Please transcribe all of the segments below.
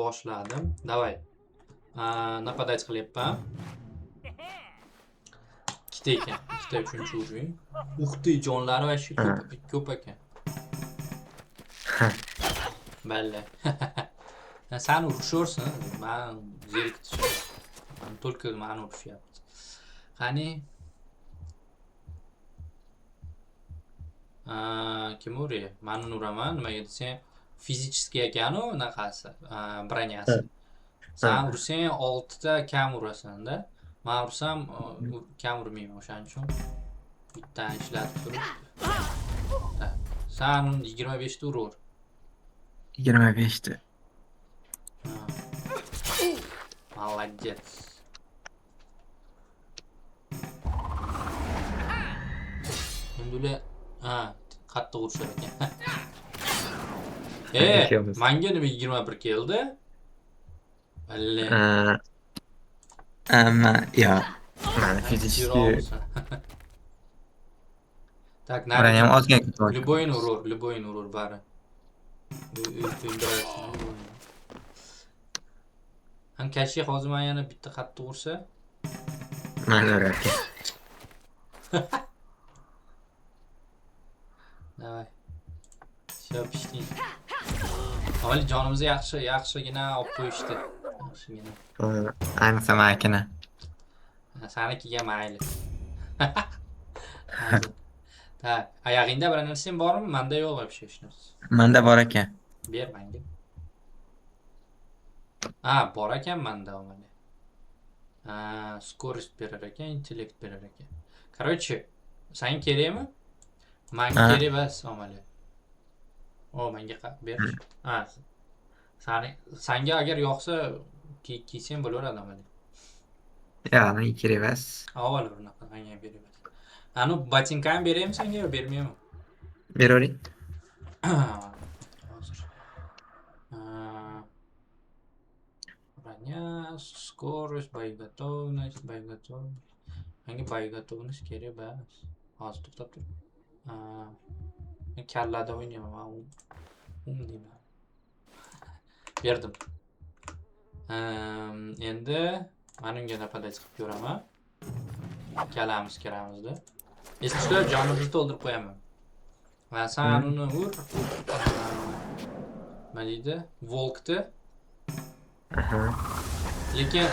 boshladim. Davay. Napadayt qilyapman. Ikkita ekan. Ikkita 3-uring. Uxti jonlari va shu ko'p ekan. Balla. Sen urushaversin. Men zeriktirishim. Только meni urushyapti. Qani? Kim uraydi? Men uraman. Nimaga desang, fizический ekan-u, naqasi, bronyasi. Sen ursang 6 ta kam urasan-da. Men ursam kam urmayman, o'shaning uchun bittani ishlatib turib. Sen 25 ta uraver. 25 ta. Молодец. Endi qattiq urishar ekan. Menga nima 21 keldi? Balla. Yo'q. Mana fizический. Так, Buni ham ozgina любойni urur bari. Ham kashi hozir men yana bitta qattiq ursa, mana urarkan. Davay. Shop ishting. Avval jonimizni yaxshigina olib qo'yishdi. Yaxshigina. Ayniqsa makina. Sanikiga mayli. Tak, oyog'ingda bir narsang bormi? Menda yo'q вообще hech narsa. Menda bor ekan. Ber menga. Bor ekan menda omali. Скорость berar ekan, intellekt berar ekan. Короче, sen kerakmi? Menga kerak emas omali. Menga ber. Senga agar yoqsa kiysang bo'laveradi omali. Yo'q, menga kerak emas. Avval unaqa menga ber emas. Anu botinkani beraymi senga yo bermayman? Beravering. Hozir. Bроня, скорость, боеготовность. Menga boygotовность kerak emas. Hozir to'xtab tur. Men kallada o'ynayman. Deyman. Berdim. Endi men unga napadayt qilib ko'raman. Kiramizda. Если что, jonimizni to'ldirib qo'yaman. Va sen uni ur. Nima deydi? Volkni. Lekin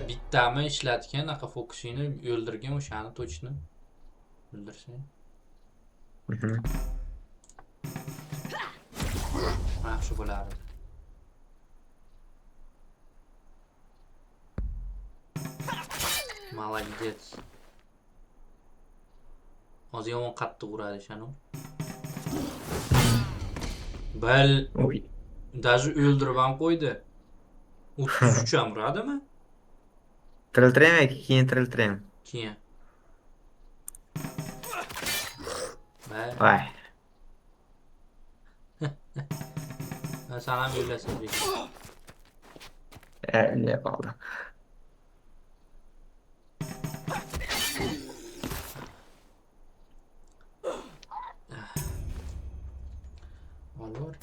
bittami ishlatgan, anaqa fokusini o'ldirgan, o'shani точно o'ldirsang. Yaxshi bo'lardi. Молодец. Hozir yomon qattiq uradi shanu. Даже o'ldirib ham qo'ydi. 33 ham uradimi? Tiriltiraymi, keyin tiriltiraymi? Keyin. Voy. Sen ham o'ylasan. Ne oldu? Olur.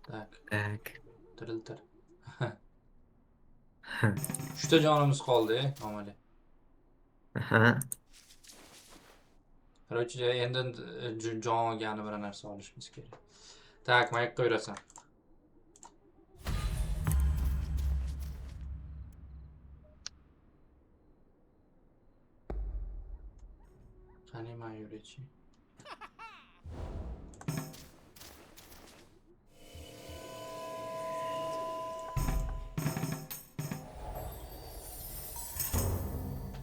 Tak. Tiriltir. 3 ta jonimiz qoldi, omali. Короче, endi jon olgani bir narsa olishimiz kerak. Tak, mayq qo'yrasan. Qani men yuraychi.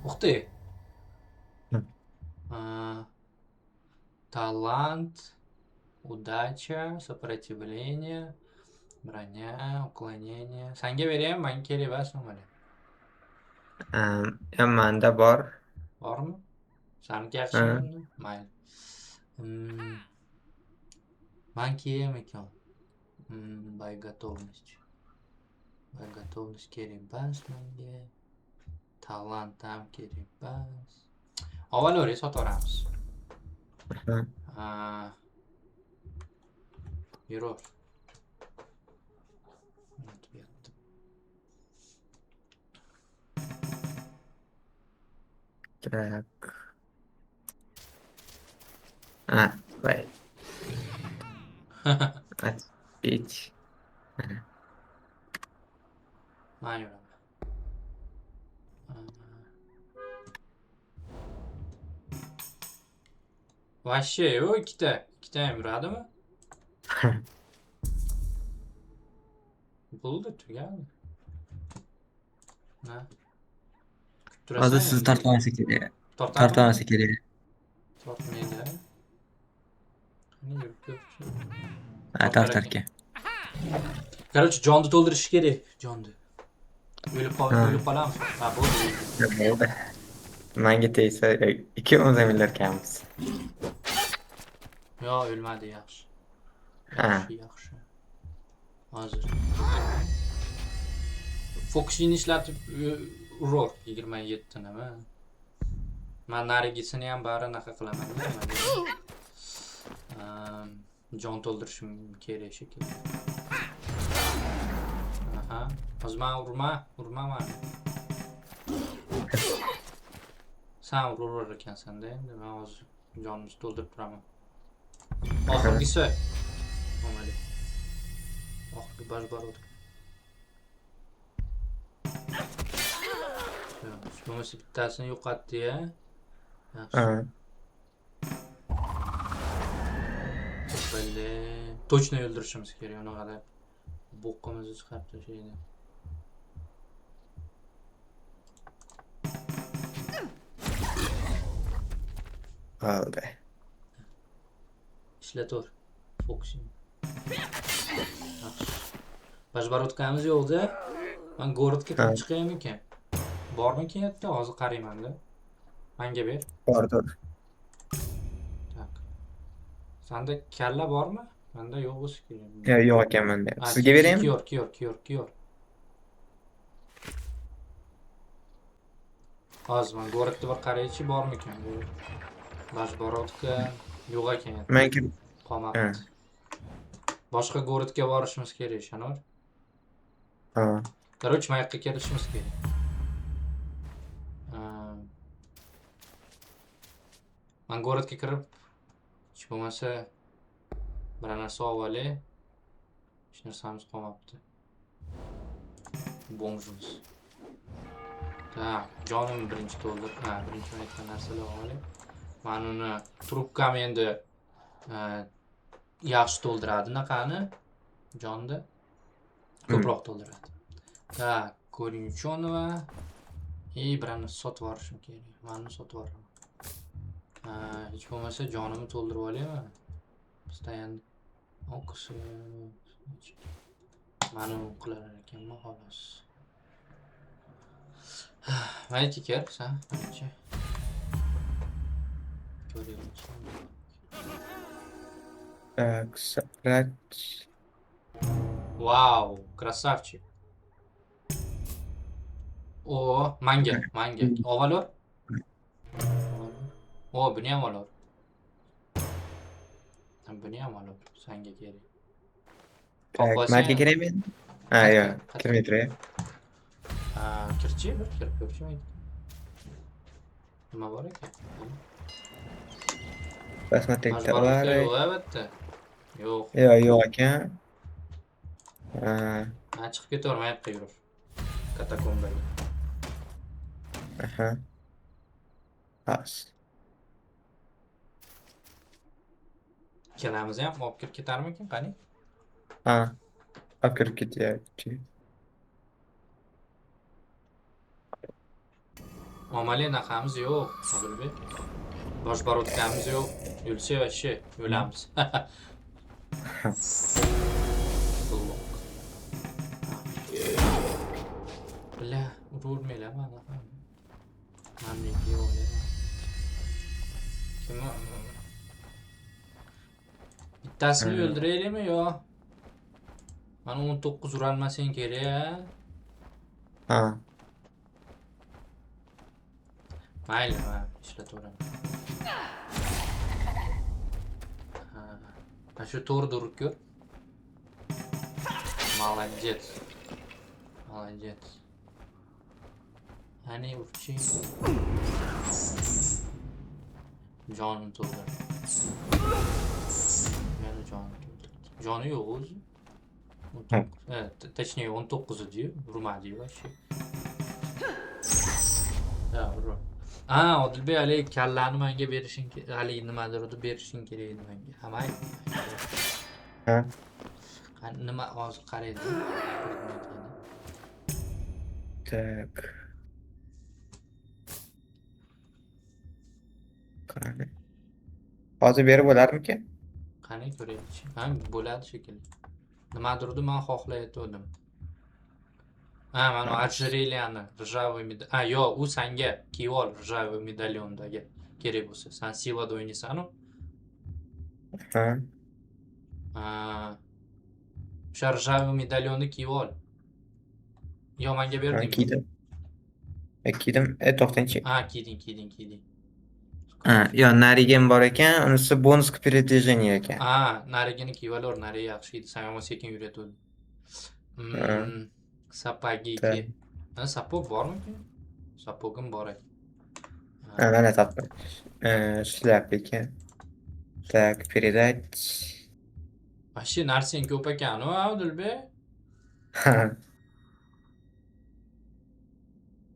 Ух ты! Талант, удача, сопротивление, броня, уклонение. Senga beraymi? Menga kerak emas omali. Menda bor. Bormi? Seniki yaxshimi? Mayli. Men kiyam ekan. Boygotовность. Boygotовность kerak emas menga. Talant ham kerak emas. Avval o'ray sotaveramiz. Yurur. Так. Wait. Отпить. Man yuraman. Вообще, yo'q, ikkita ham yuradimi? Bo'ldi, tugadi. Ha. Kutib Hozir turasan sizni endi. tortib olmasa kerak. Tortadimi? Tortib olmasa kerak. Tortmaydi. Qani yurib ko'r. Tortar aka. Короче, jonni to'ldirish kerak, jonni. O'lib Ha. qolamiz. Ha, bo'ldi. Bo'ldi. Menga tegsa ikkovimiz ham o'larkanmiz. Yo'q, o'lmadi, yaxshi. Ha. Yaxshi. Hozir. Fokusini ishlatib urur 27 nima. Men narigisini ham bari naqa qilaman. Jon to'ldirishim kerak shekilli. Aha. Hozir men urmaman. Sen urur ekansan-da endi men hozir jonimizni to'ldirib turaman. Oxirgisi. Omali. Oxirgi bajbarot. Bo'lmasa bittasini yo'qotdi-ya. Yaxshi. Ha. Bale. Точно o'ldirishimiz kerak uni qadar. Boqqimizni chiqarib tashlaydi. Bo'ldi. Ishlator. Fokusing. Bajbarotkamiz yo'qda. Men gorodga kirib chiqaymikan? Bormikan yerda? Hozir qarayman-da. Menga ber. Bordir. Tak. Senda kalla bormi? Menda yo'q bo'lsa kerak. Yo'q ekan menda. Sizga beraymi? Kiyor. Hozir men gorodga bir qaraychi bormikan? Bajbarotka yo'q ekan. Menga Qolmabdi. Boshqa gorodga borishimiz kerak, Shanor. ha. Короче, men yoqqa kelishimiz kerak. Men gorodga kirib, hech bo'lmasa bir narsa olib olay. Hech narsamiz qolmabdi. Bomjimiz. Tak, jonim birinchi to'ldir. Birinchi aytgan narsalar olib olay. Men uni trubkam endi yaxshi to'ldiradi naqani jonni ko'proq to'ldiradi. Tak, Ko'rinchonova bir narsa sotib olishim kerak. Meni sotib olaman. Hech bo'lmasa jonimni to'ldirib olayman. Постоянно o'qisi. Meni qilar ekanman xolos. Mayli kel, sen, menimcha. Ko'raylik. Так, собрать. Vau, красавчик. O, manga. Ovalor. O, buni ham olor. Buni ham olor. Senga kerak. Так, menga kerakmi? Ha, yo'q. Kirmay turay. Kirchi, bir kirib ko'rchi. Nima bor ekan? Basmatik Yo'q, tovar. albatta. Yo'q. Yo'q ekan. Chiqib ketavermay yurur. Katakombaga. Aha. Bas. Ikkalamizni ham olib kirib ketarmikin, qani? Ha. Olib kirib ketyapti. Omali naqamiz yo'q, Odilbek. Boshbarotkamiz yo'q. O'lsa вообще o'lamiz. Bля, ururmaylar mana. Meniki yo'q. Kim? Bittasini o'ldiraylikmi yo? Mana 19 urolmasang kerak. Ha. Mayli, ishlataveraman. Mana shu to'g'ri urib ko'r. Молодец. Ani urchi. Jonini to'ldir. Yana jonini to'ldir. Joni yo'q o'zi. 19. Точнее 19 edi-yu, urmadi-yu вообще. Ha, ur. Odilbek haligi kallani menga berishing haligi nimadir edi berishing kerak edi menga. Ha, mayli. Ha. Nima hozir qaraydi. Tak. Qani. Hozir berib bo'larmikan? Qani ko'raylik. Ha, bo'ladi shekilli. Nimadir edi men xohlayotgandim. Mana ojерельяni ржавый medal. Yo'q, u senga kiyib ol ржавый medalyondagi kerak bo'lsa. Sen silada o'ynaysan-ku. Ha. O'sha ржавый medalyonni kiyib ol. Yo, menga Ha, berdingmi? kiydim. Kiydim. To'xtangchi. Kiyding. Yo, narigan bor ekan, unisi bonus к передвижению ekan. Narigini kiyib ol, narigi yaxshi edi. Sen yomon sekin yuratuvding. Sapagi Так. ki. Sapog bormi? Sapogim bor ekan. Mana topdim. Shlyapa ekan. Так, передать. Вообще narsang ko'p ekan, Odilbek. Ha.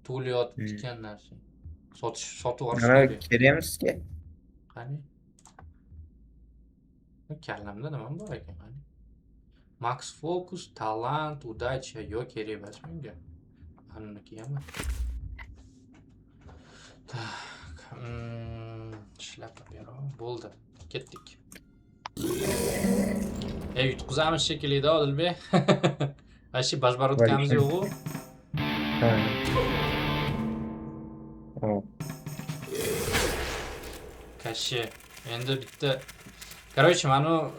To'layotib ekan narsang. Sotib olish Mana kerak. keramizga. Qani? Kallamda nima bor ekan, qani? Max Focus, Talant, Удача, yo'q kerak emas menga. Aniki ham. Tak. Shlapa bero. Bo'ldi. Ketdik. Yutqizamiz shekilli-da, Odilbek. Вообще bajbarotkamiz yo'q-ku. Ha. Kashi. Endi bitta. Короче, mana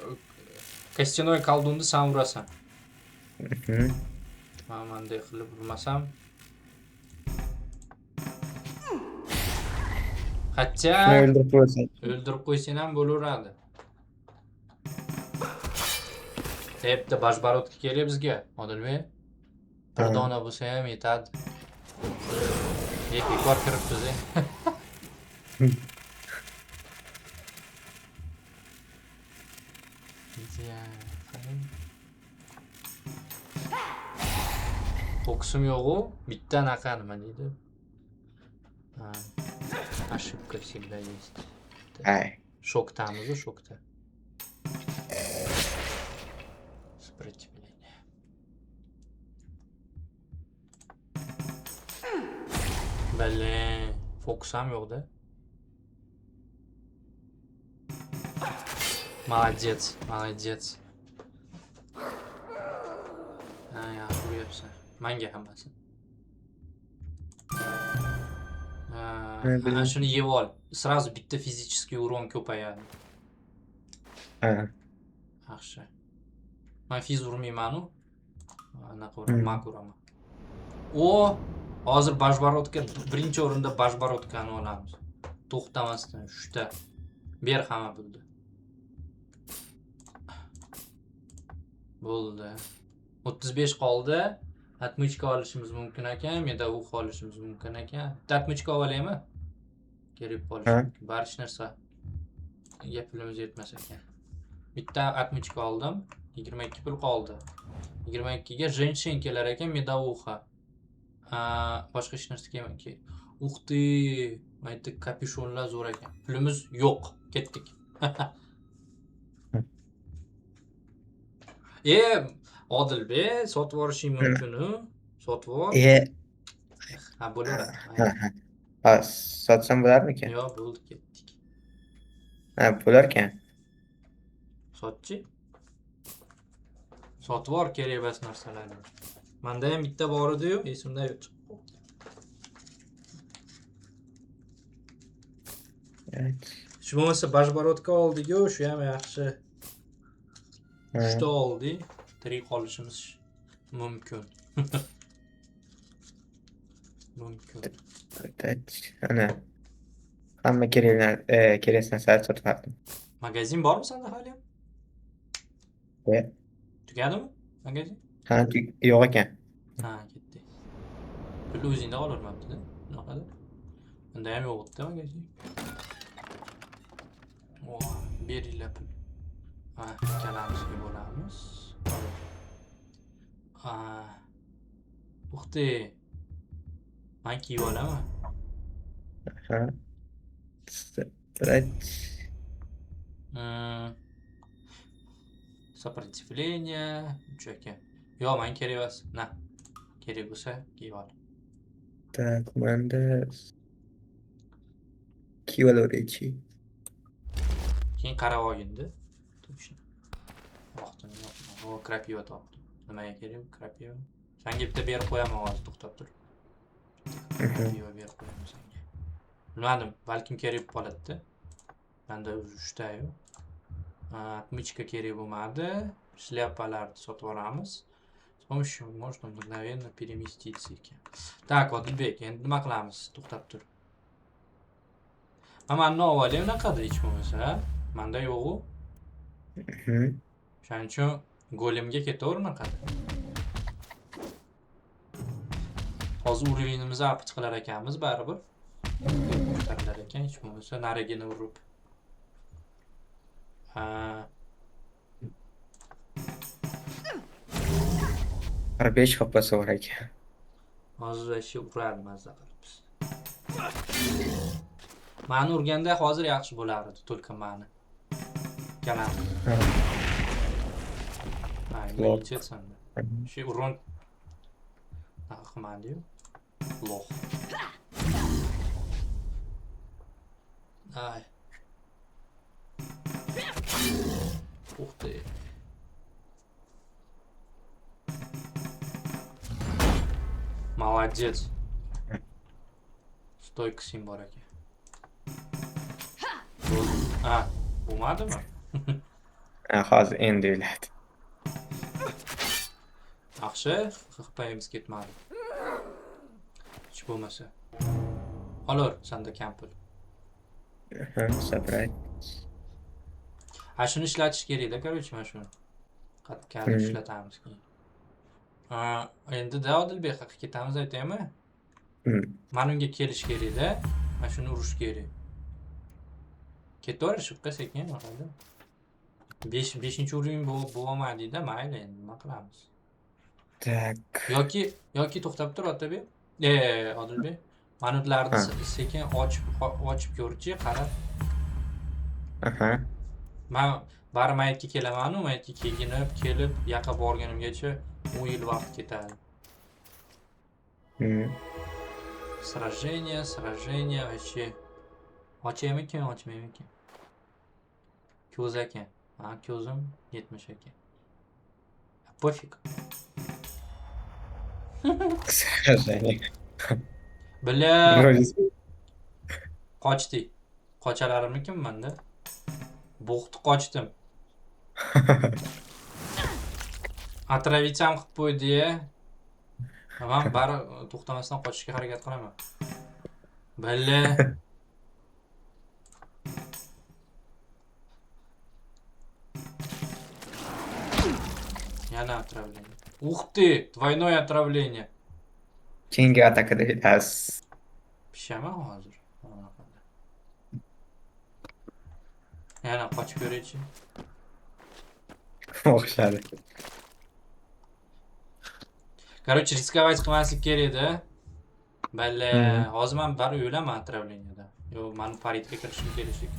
Kostinoy koldunni sen urasan. Men bunday qilib urmasam. Hatcha o'ldirib qo'ysang ham bo'laveradi. Bitta bajbarotka kerak bizga, Odilbek. Bir dona bo'lsa ham yetadi. Bekor kiribmiz. Fokusim yo'q-ku, bitta anaqa nima deydi? Ошибка всегда есть. Shokdamiz, shokda. Сопротивление. Блин, fokus ham yo'q-da. Молодец. Yaxshi bo'lyapsan. Menga hammasi. Shuni yeb ol. Сразу bitta fizический урон ko'payadi. Yaxshi. Men fiz urmayman-ku. Anaqa mak uraman. Hozir bajbarotka birinchi o'rinda bajbarotkani olamiz. To'xtamasdan 3 ta. Ber hamma bo'ldi. Bo'ldi. 35 qoldi. Atmochka olishimiz mumkin ekan, medavux olishimiz mumkin ekan. Atmochka olaymi? Kerak bo'lishi mumkin. Bar hech narsa. Pulimiz yetmas ekan. Bitta atmochka oldim. 22 pul qoldi. 22 ga jenshen kelar ekan, medavuxa. Boshqa hech narsa kelmaydi. Uх ты, mayda kapishonlar zo'r ekan. Pulimiz yo'q. Ketdik. Odilbek, sotib olishing mumkin-ku. Sotib ol. Bo'laveradi. Sotsam bo'larmikan? Yo'q, bo'ldi, ketdik. Bo'larkan. Sotchi. Sotib ol kerak emas narsalarni. Menda ham bitta bor edi-yu, esimda yo'q. Shu bo'lmasa bajbarotka oldik-ku, shu ham yaxshi. 3 ta oldik. Tirik qolishimiz mumkin. Ana. Hamma kerak narsalarni sotib oldim. Magazin bormi senda hali ham? Tugadimi magazin? Ha, yo'q ekan. Ketdi. Pulni o'zingda olavermabdi-da. Bunaqada. Undayam yo'q-da magaji. Beringlar pul. Ikkalamizga bo'lamiz. Uxti. Men kiyib olaman. Aha. Брать. Сопротивление. Чеки. Yo'q, men kerak emas. Na. Kerak bo'lsa kiyib ol. Так, manda kivalovchi. Keyin qarab olgin-da. Точно. Vaqtini yo'qman. O, krapiva topdim. Nimaga kerak krapiva? Senga bitta berib qo'yaman hozir, to'xtab tur. Krapiva berib qo'yaman senga. Bilmadim, balkim kerak bo'ladi-da. Menda 3 tayu. Отмычка kerak bo'lmadi. Shляпаlarni sotib olamiz. С помощью можно мгновенно переместиться ekan. Так, Odilbek, endi nima qilamiz? To'xtab tur. Mana avval unaqada hech bo'lmasa, menda yo'q-ku. Shuning uchun golemga ketaver unaqada. Hozir urinimizni apich qilar ekanmiz baribir. Ko'tarilar ekan, hech bo'lmasa narigini urib. 45 hoppasi bor ekan. Hozir shu uradi mazza qilib. Mani urganda hozir yaxshi bo'lardi, только mani. Kalam. Молодец. Shu urun. Qilmadi-yu. Loh. Ay. Ух ты. Молодец. Стойкасing bor ekan. Bo'lmadimi? Hozir endi o'yladi. Yaxshi, xipayimiz ketmadi. Hech bo'lmasa. Olur, senda kampul. Sabrat. Shuni ishlatish kerak-da, короче, mana shuni. Qattiq ishlatamiz keyin. Endi Odilbek haqqa ketamiz aytaymi? Mana unga kelish kerak-da. Mana shuni urish kerak. Ketaver shuqqa sekin qiladi. 5-urin bo'lmaydi-da, mayli endi nima qilamiz? Tak. Yoki to'xtab tur Otabek. Odilbek. Manutlarni sekin ochib ko'rchi, qarab. Men bari maytga kelaman-u, maytga kelib, yaqa borganimgacha 10 yil vaqt ketadi. Сражение, вообще. Ochaymikan, ochmaymikan? Ko'z ekan. Ko'zim 70 ekan. Pofik. Сражение. Bля. Qochdik. Qochalarimmikin menda? Bo'g'ti qochdim. Atravitsam qilib qo'ydi-ya. Men bari to'xtamasdan qochishga harakat qilaman. Balla. Yana отравление. Ух ты, двойное отравление. Keyingi atakada ketasiz. Pishaman hozir. Yana qochib ko'raychi. O'xshadi. Короче, riskovать qilmaslik kerak-da. Balla, hozir men bari o'laman отравлениеda. Yo, meni paritga kirishim kerak.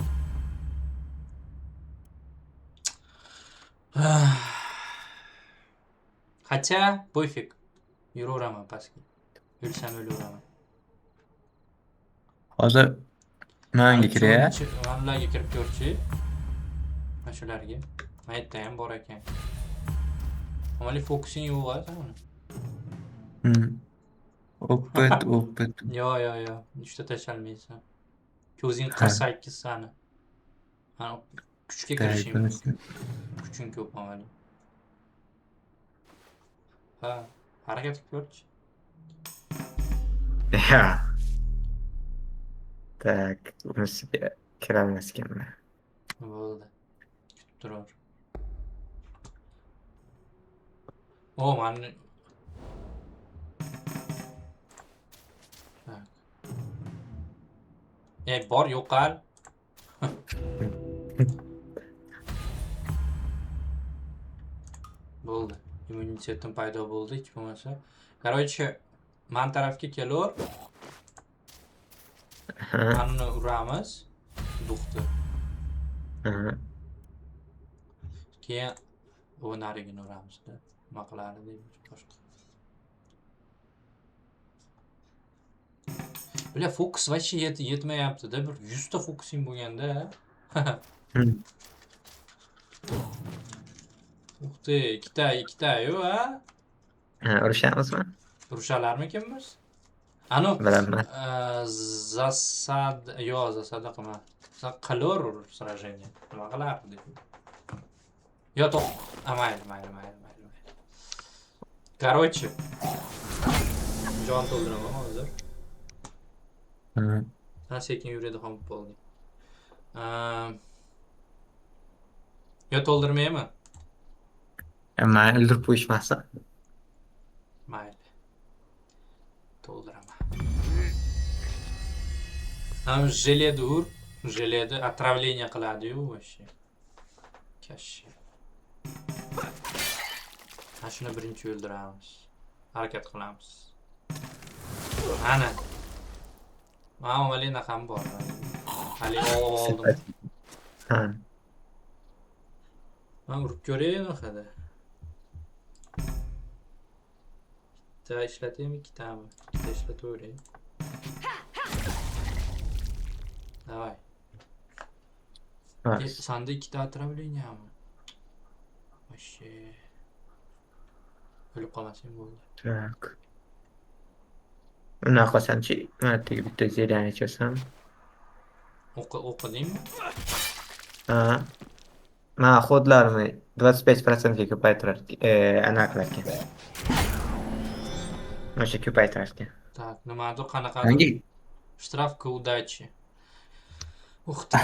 Хотя, пофиг. Yuraveraman pastga. O'lsam o'laveraman. Hozir menga kiray. Manlarga kirib ko'rchi. Mana shularga. Maytda ham bor ekan. Ammo fokusing yo'q-a sani. Opet. Yo. 3 ta tashalmaysan. Ko'zing 48 sani. Mana kuchga kirishing. Kuching ko'p amali. Harakat qilib ko'rchi. Ya. Tak, bunisiga kirolmas ekanman. Bo'ldi. Kutib turar. Mani Bor yo'qal. Bo'ldi. Immunitetim paydo bo'ldi, hech bo'lmasa. Короче, men tarafga kelur. Manni uramiz. Duxti. Keyin bu narigini uramizda. Nima qiladi deymiz boshqa. Bля, fokus вообще yetmayapti-da. Bir 100 ta fokusing bo'lganda. Uxti, ikkita-yu, ha? Urushamizmi? Urushalarmikin biz? Anu, Bilaman. засада qilma. Qilur сражение. Nima qilardi? Yo, to'q. Mayli. Короче, jon to'ldiraman hozir. Ha, sekin yuradi ham bo'ldi. Yo, to'ldirmaymi? Men o'ldirib qo'yishmasa. Mayli. To'ldiraman. Ham jeledi ur. Jeledi отравление qiladi-yu вообще. Kashi. Ha, shuni birinchi o'ldiramiz. Harakat qilamiz. Ana. Malina ham bor. Hali oldim. Ha. Men urib ko'raymi hali? Bitta ishlataymi, ikkitami? Bitta ishlataveray. Давай. Sanda ikkita отравленияmi? Вообще. O'lib qolmasang bo'ldi. Tak. Unaqa qilsam-chi, mana bitta zelyan ichasam. O'qidingmi? Ha. Men xodlarni 25% ga ko'paytirar, anaqa qilar ekan. O'sha ko'paytirar ekan. Так, nimadir qanaqadir штрафка удачи. Uxti.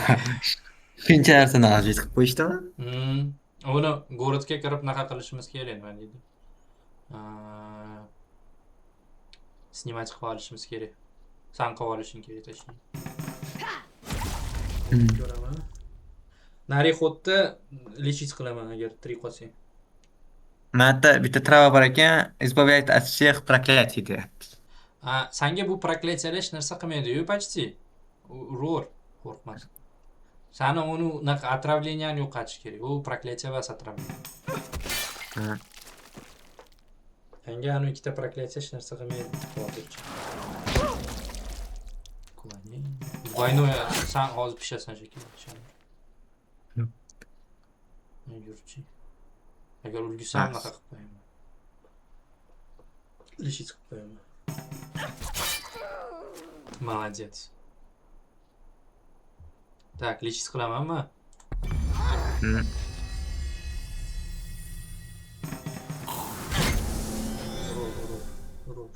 Shuncha narsani ajit qilib qo'yishdimi? Uni gorodga kirib naqa qilishimiz kerak, nima deydi? Snimat qilib olishimiz kerak. San qilib olishing kerak точнее. Ko'raman. Nari xodda lechit qilaman agar tirik qolsang. Menda bitta trava bor ekan, избавляет от всех проклятий deyapti. Senga bu prokletiyalar hech narsa qilmaydi-yu, почти. Urur, qo'rqmas. Sani uni naqa отравленияni yo'qotish kerak. U prokletiya va отравление. Senga anu ikkita prokletiya hech narsa qilmaydi. Hozircha. Qulani. Двойное san hozir pishasan shekilli. Yurchi. Agar ulgusam naqa qilib qo'yaman. Lechit qilib qo'yaman. Молодец. Так, lechit qilamanmi? Urur.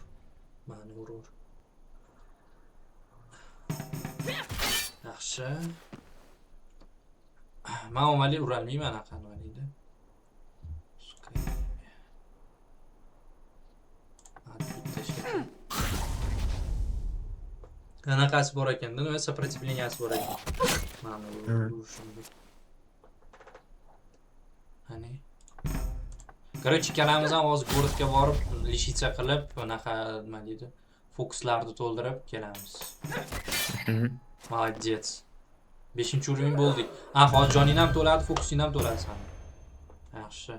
Mani urur. Yaxshi. Men omali urolmayman anaqa nima deydi? Qanaqasi bor ekanda, nima сопротивленияsi bor ekan. Mana urishimda. Hani. Короче, ikkalamiz ham hozir gorodga borib, lechitsa qilib, bunaqa nima deydi? Fokuslarni to'ldirib kelamiz. Молодец. 5-urovень bo'ldik. Hozir joning ham to'ladi, fokusing ham to'ladi san. Yaxshi.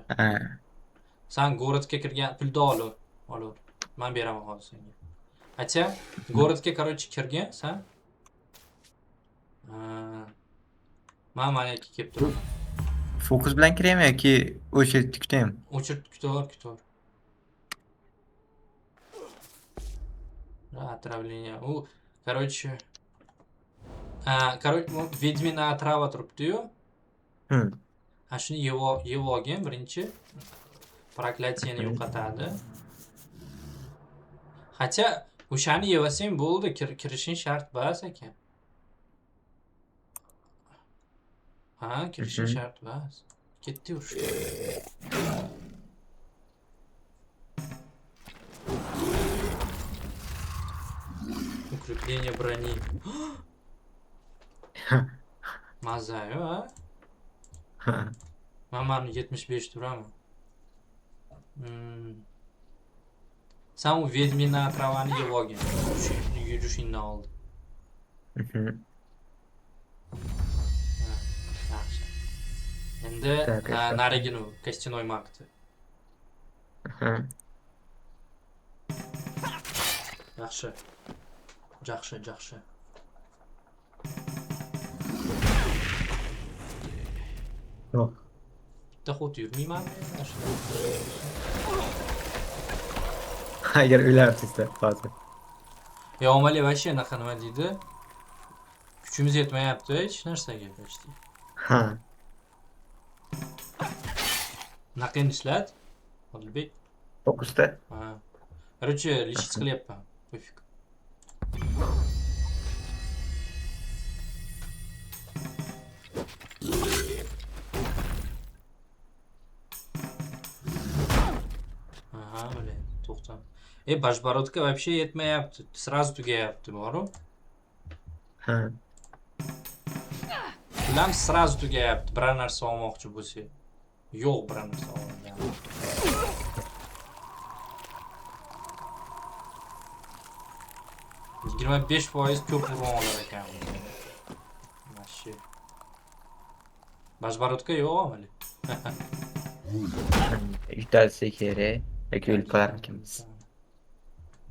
Sen gorodga kirgan pulni ol. Men beraman hozir senga. Acha, gorodga короче kirgan sen. Men mana yoqqa kelib turaman. Fokus bilan kiraymi yoki o'chirib kutaymi? O'chirib kutor. Отравление. Короче, ведьмина отрава turibdi-yu. Shuni yeb olgin birinchi. Proklятияni yo'qotadi. Хотя o'shani yevasang bo'ldi, kirishing shart emas ekan. Kirishing shart emas. Ketdi urushga. Укрепление брони. Mazza-yu, ha? Ha. Mana 75 turaman. Sen o Vedmina travani yeb olgin. Yurishingdan oldin. Mhm. Ha, yaxshi. Endi Так, это. narigini костяной mag'ni. Aha. Yaxshi. Yaxshi. Oh. Bitta xut yurmayman. Agar o'larsiz hozir. Omali вообще anaqa nima deydi? Kuchimiz yetmayapti hech narsaga почти. Ha. Naqa endi ishlat. Odilbek. Fokusda. Ha. Короче, lishit qilyapman. Pofik. Aha, öyle. To'xtam. Bashbarodka вообще yetmayapti. Сразу tugayapti, boru. Ha. Ulam сразу tugayapti. Biror narsa olmoqchi bo'lsa. Yo'q, biror narsa olmayman. 25% ko'p urib olar ekan. Mashi. Bashbarodka yo'q amali. Yutasi kerak. Yoki o'lib qolarmikanmiz.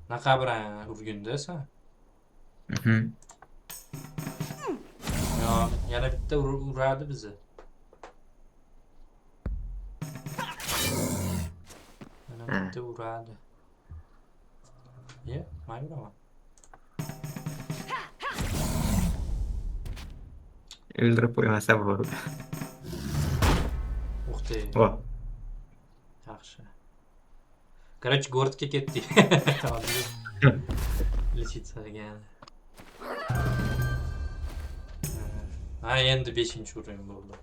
Naqa bilan urgunda sen? Mhm. Yo'q, yana bitta uradi bizni. Yana bitta uradi. Ye, mayuraman. O'ldirib qo'ymasa bo'ladi. Uxti. Voh. Yaxshi. Короче, городga ketdik. Lechitsa degan. Ha, endi 5-o'rin bo'ldi.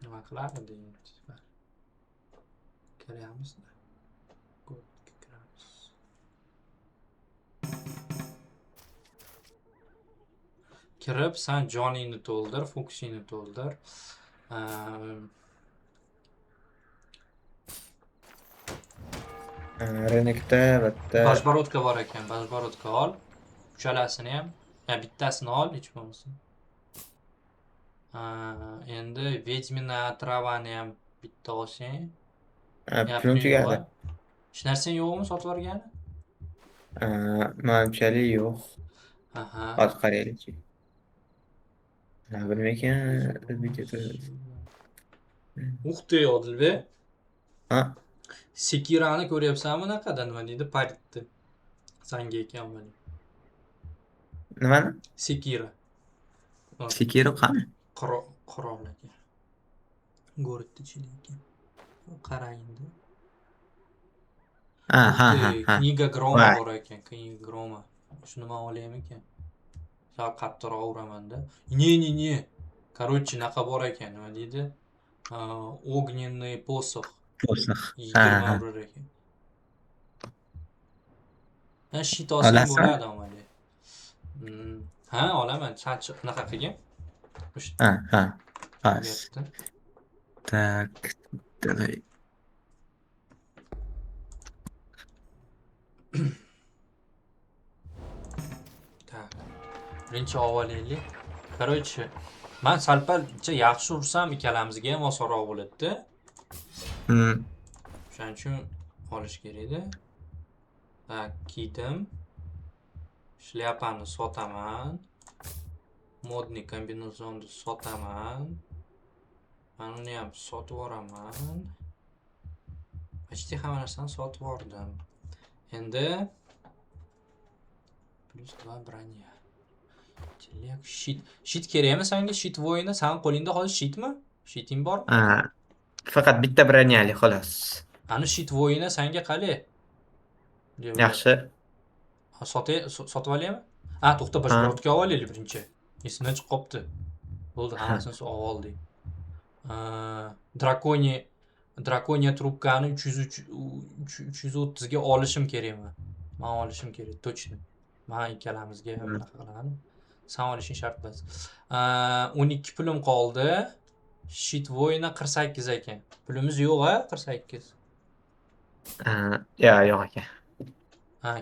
Nima qilardi endi? Kiryapmizmi? Gorodga kiramiz. Kirib, sen joningni to'ldir, fokusingni to'ldir. Renekda bitta Bashbarodka bor ekan, bashbarodka ol. Uchalasini ham, bittasini ol, hech bo'lmasa. Endi Vedmina travani ham bitta olsang. pulum tugadi. Hech narsang yo'qmi sotib olgani? Manimchalik yo'q. Aha. Hozir qaraylik. Bilmay ekan videoda. Uxti Odilbek. Ha? Sekirani ko'ryapsanmi naqada nima deydi? Paritni. Sanga ekan mana. Nimani? Sekira. Sekiro qani? Qurol ekan. Go'ritda ichida ekan. Qarang endi. Ha. Kniga Groma bor ekan, Kniga Groma. Shuni men olaymi ekan? Sal qattiqroq uraman-da. Не. Короче, naqa bor ekan, nima deydi? Огненный посох. Posix. 20 urar ekan. Shit olsang Olasan? bo'ladi amali. Ha, olaman. Sen naqa qilgin. Ha. Bo'lyapti. Так, давай. Так. Birinchi olaylik. Короче, men salpalcha yaxshi ursam ikkalamizga ham osonroq bo'ladi-da. Shuning uchun olish kerak edi. Tak, kiydim. Shlyapani sotaman. Modniy kombinezonni sotaman. Men uni ham sotib yuboraman. Почти hamma narsani sotib yubordim. Endi +2 bроня. Tilak shit kerakmi senga? Shit voyini sen qo'lingda hozir shitmi? Shiting bormi? Faqat bitta bronyali xolos. Ani shit voyini senga qali. Yaxshi. Sotib olaymi? To'xta, bashbarodga olaylik birinchi. Esimdan chiqib qopti. Bo'ldi, hammasini olib oldik. Drakoniya trubkani 330 ga olishim kerakmi? Men olishim kerak, точно. Men ikkalamizga bunaqa qilaman. Sen olishing shart emas. 12 pulim qoldi. Shit voyna 48 ekan. Pulimiz yo'q-a, 48. Yo'q ekan.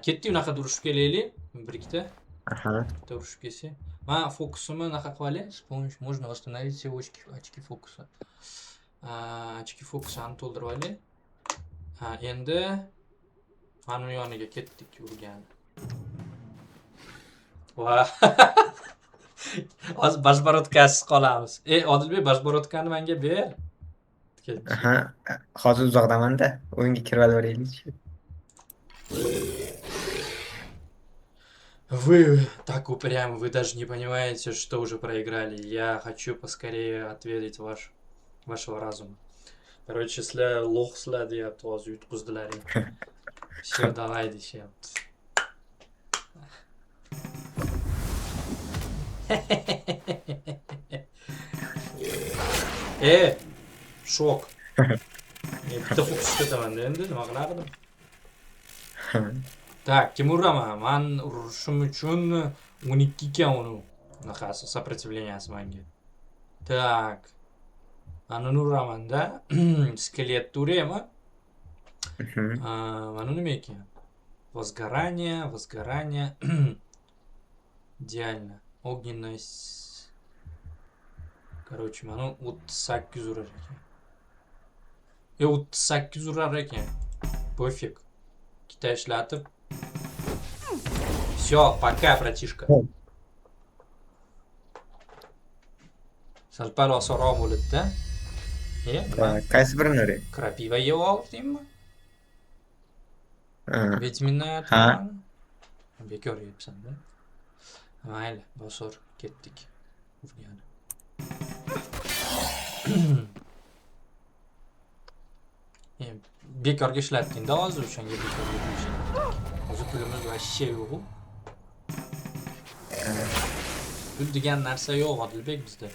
Ketdik unaqa urushib kelaylik. Bir ikkita. Aha. Bitta urushib kelsak. Men fokusimni unaqa qilib olay. С помощью можно восстановить все очки фокуса. Очки fokusani to'ldirib olay. Endi mana yoniga ketdik urgan. Va hozir bashbarodkasiz qolamiz. Odilbek, bashbarodkani menga ber. Aha. Hozir uzoqdaman-da. O'yinga kirib olaylik. Вы так упрямы, вы даже не понимаете, что уже проиграли. Я хочу поскорее ответить вашего разума. Короче, sizlar lo'qsizlar deyapti, hozir yutqizdilaring. Все, давай deyapti. Shok. Bitta fokus ketaman endi, nima qilardim? Так, kim uraman? Men urishim uchun 12 ekan uni. Bunaqasi сопротивленияsi menga. Так. Mana uni uraman-da. Skelet uraymi? Mana nima ekan? Возгорание. Идеально. Огненность. Короче, mana 38 urar ekan. 38 urar ekan. Пофиг. Ikkita ishlatib. Все, пока, братишка. Sal-pal osonroq bo'ldi-da. Qaysi birini uray? Krapiva yeb oldingmi? Vitaminni Ha. Bekor yebsan-da. Mayli, bosor ketdik. Urgani. Bekorga ishlatding-da hozir o'shanga bekorga ishlatdik. Hozir pulimiz вообще yo'q-ku. Pul degan narsa yo'q Odilbek bizda.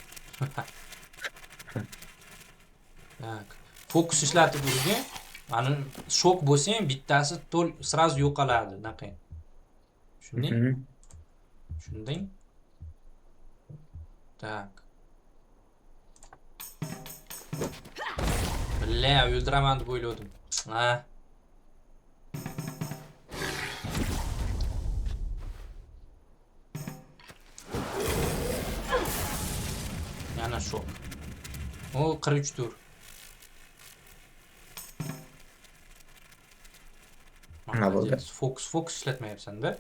Так. Fokus ishlatib urgan. Mana shok bo'lsang, bittasi sразу yo'qoladi, naqay. Tushunding? Так. Billa, o'ldiraman deb o'yladim. Yana shok. O 43 tur. Nima bo'ldi? Fokus ishlatmayapsan-da?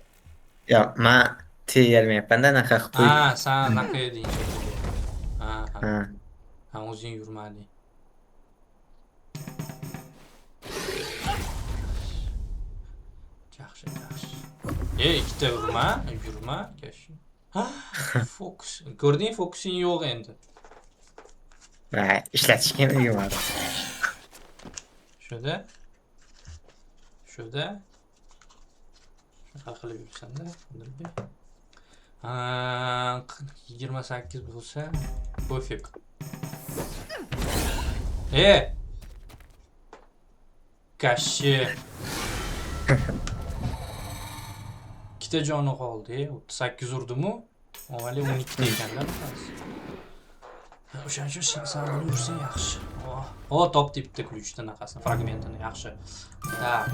Yo'q, men teyolmayapman-da, naqa qilib qo'ydim. Sen naqa eding. Ha, o'zing yurmading. Yaxshi. Ikkita yurma, gashi. Fokus. Ko'rding, fokusing yo'q endi. Ishlatishga uyumadim. Shuda. Shunaqa qilib yursan-da, Odilbek. 28 bo'lsa, po'fik. Gashi. Ikkita joni qoldi. 38 urdim-u. Avvali 12 ekan-da. O'shaning uchun sen ursang yaxshi. Topdi bitta ключni naqasini, fragmentini yaxshi. Так,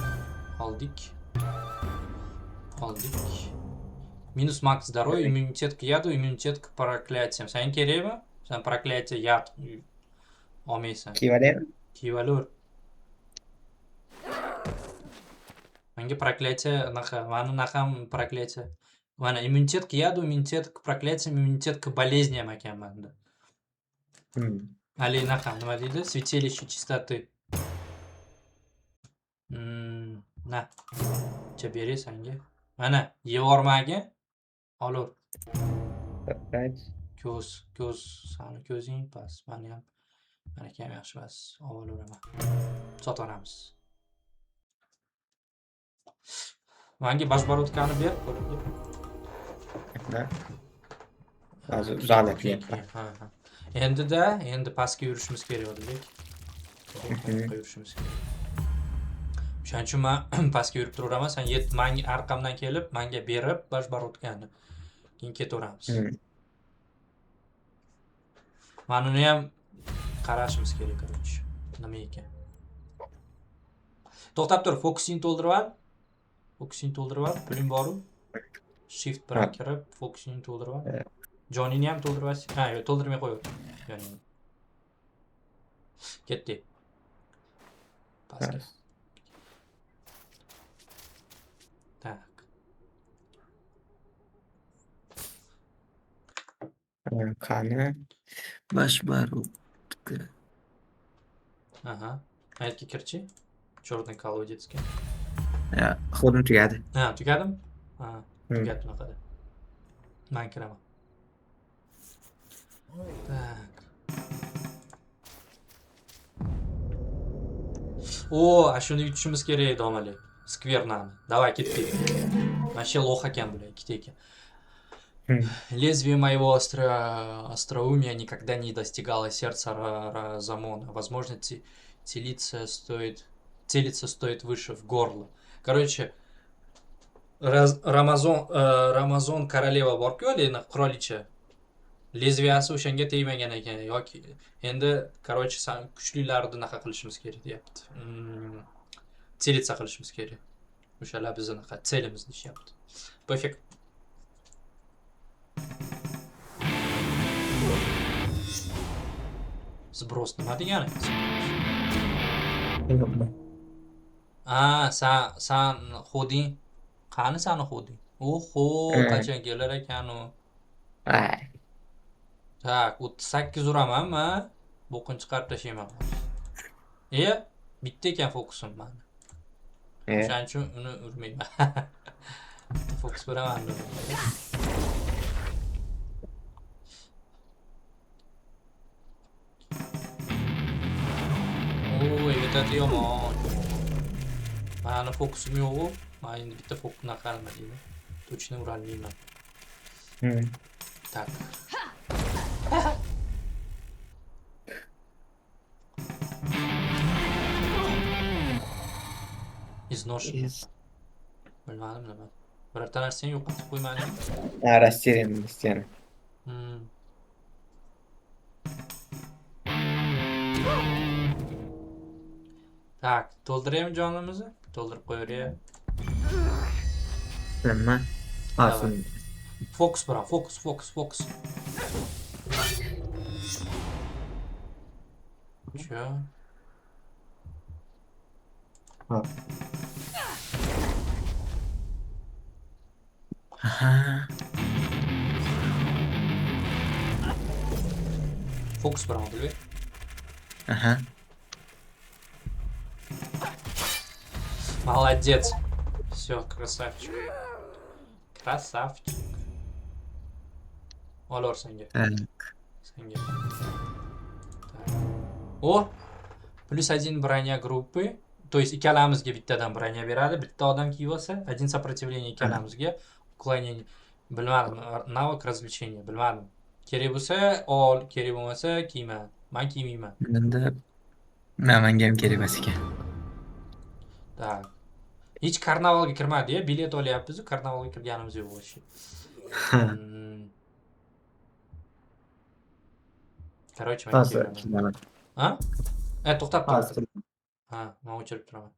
oldik. Минус макс здоровья, иммунитет к яду, иммунитет к проклятиям. Sen kerakmi? Sen проклятие yad olmaysan. Kivalur. Menga проклятие naqa, mana naqam проклятие. Mana immunitet к яду, иммунитет к проклятиям, иммунитет к болезням ekan menda. Ali naqam nima deydi? Святилище чистоты. Na. Beri senga. Mana yevormagin. Olur. Ko'z, sani ko'zing pas. Meni ham yaxshi emas. Avvaluraman. Sotaveramiz. Menga bashbarodkani ber, qo'limga. Hozir uzoqlab kelyapman. Endi pastga yurishimiz kerak odilbek. To'xtaqoqqa yurishimiz kerak. O'shaning uchun men pastga yurib turaveraman, sen menga orqamdan kelib, menga berib, boshbarodkani. Keyin ketaveramiz. Mana uni ham qarashimiz kerak, короче. Nima ekan? To'xtab tur, fokusingni to'ldirib ol. Fokusingni to'ldirib ol. Puling bormi? Shift bilan kirib, fokusingni to'ldirib ol. Jonini ham to'ldirib ol. Ha, yo'q, to'ldirmay qo'y. Jonini. Ketdi. Pastga. Tak. Qani? Boshbarod. Aha. Aytga kirchi. Черный колодецga. Ya, xo'dim tugadi. Ha, tugadimi? Ha, tugadi bunaqada. Men kiraman. Tak. O, shuni yutishimiz kerak edi, omali. Skvernani. Давай, ketdik. Вообще лох ekan bular, ikkita ekan. Лезвие моего остроумия никогда не достигало сердца Рамазона. Возможно, целиться стоит выше в горло. Короче, Рамазон королева bor-ku, haligi qirolicha. Lezviyasi o'shanga tegmagan ekan yoki endi короче kuchlilarni unaqa qilishimiz kerak deyapti. Целиться qilishimiz kerak. O'shalar bizni unaqa целimiz deyapti. Пофиг. Sbros nima degani? San xuding. Qani sani xuding? Oho, qachon kelar ekan u? Tak, 38 uraman men. Bo'qini chiqarib tashlayman. Bitta ekan fokusim meni. O'shaning uchun uni urmayman. Fokus beraman. Etat yomon. Mani fokusim yo'q. Men endi bitta fokusni qilmayman. Точно urolmayman. Tak. Iznosh. Bilmadim nima. Birorta narsani yo'qotib qo'ymadim. Растерян. Tak, to'ldiraymi jonimizni? To'ldirib qo'yaveray. Nima? Aslin. Fokus bilan, fokus. Cho. Aha. Fokus bilan odilbek. Aha. Молодец. Все, красавчик. Красавчик. Olor senga. Senga. O, +1 броня группы. То есть ikkalamizga bittadan bроня beradi. Bitta odam kiyib olsa, один сопротивление ikkalamizga. Уклонение. Bilmadim. Навык развлечения. Bilmadim. Kerak bo'lsa, ol, kerak bo'lmasa, kiyma. Men kiymayman. Menga ham kerak emas ekan. Так. Hech karnavalga kirmadi-ya, bilet olyapmiz, karnavalga kirganimiz yo'q вообще. Короче, men kiraman. Ha? To'xtab tur. Ha, men o'chirib turaman.